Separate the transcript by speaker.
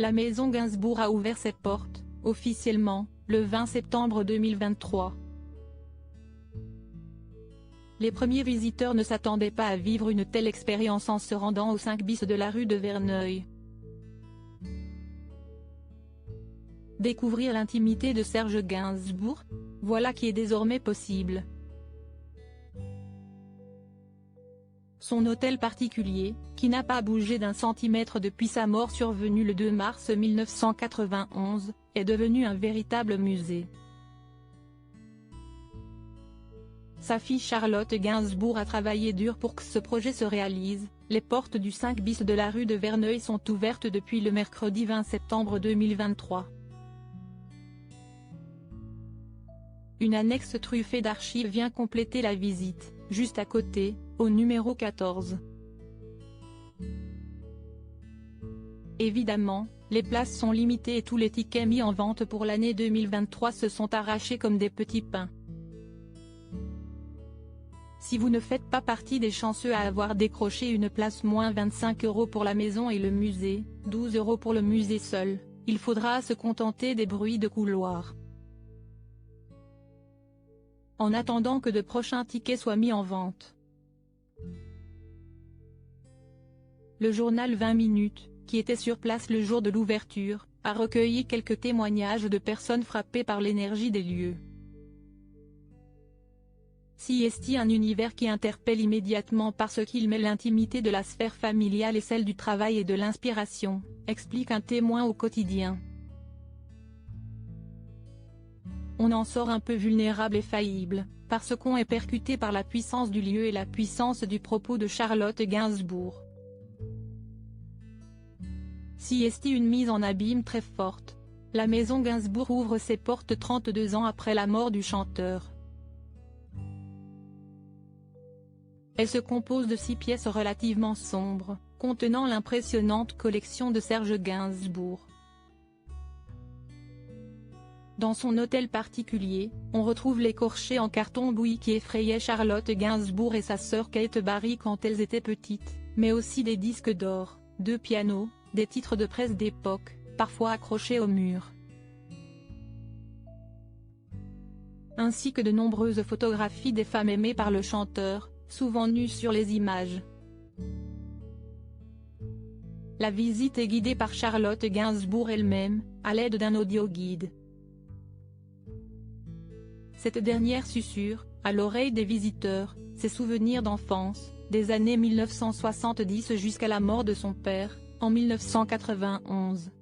Speaker 1: La maison Gainsbourg a ouvert ses portes, officiellement, le 20 septembre 2023. Les premiers visiteurs ne s'attendaient pas à vivre une telle expérience en se rendant au 5 bis de la rue de Verneuil. Découvrir l'intimité de Serge Gainsbourg, voilà qui est désormais possible. Son hôtel particulier, qui n'a pas bougé d'un centimètre depuis sa mort survenue le 2 mars 1991, est devenu un véritable musée. Sa fille Charlotte Gainsbourg a travaillé dur pour que ce projet se réalise. Les portes du 5 bis de la rue de Verneuil sont ouvertes depuis le mercredi 20 septembre 2023. Une annexe truffée d'archives vient compléter la visite, juste à côté, au numéro 14. Évidemment, les places sont limitées et tous les tickets mis en vente pour l'année 2023 se sont arrachés comme des petits pains. Si vous ne faites pas partie des chanceux à avoir décroché une place, moins 25 € pour la maison et le musée, 12 € pour le musée seul, il faudra se contenter des bruits de couloir. En attendant que de prochains tickets soient mis en vente. Le journal 20 minutes, qui était sur place le jour de l'ouverture, a recueilli quelques témoignages de personnes frappées par l'énergie des lieux. Si est un univers qui interpelle immédiatement parce qu'il mêle l'intimité de la sphère familiale et celle du travail et de l'inspiration, explique un témoin au quotidien. On en sort un peu vulnérable et faillible, parce qu'on est percuté par la puissance du lieu et la puissance du propos de Charlotte Gainsbourg. Si est une mise en abîme très forte. La maison Gainsbourg ouvre ses portes 32 ans après la mort du chanteur. Elle se compose de 6 pièces relativement sombres, contenant l'impressionnante collection de Serge Gainsbourg. Dans son hôtel particulier, on retrouve l'écorché en carton bouilli qui effrayait Charlotte Gainsbourg et sa sœur Kate Barry quand elles étaient petites, mais aussi des disques d'or, 2 pianos, des titres de presse d'époque, parfois accrochés au mur. Ainsi que de nombreuses photographies des femmes aimées par le chanteur, souvent nues sur les images. La visite est guidée par Charlotte Gainsbourg elle-même, à l'aide d'un audio-guide. Cette dernière susurre, à l'oreille des visiteurs, ses souvenirs d'enfance, des années 1970 jusqu'à la mort de son père, en 1991.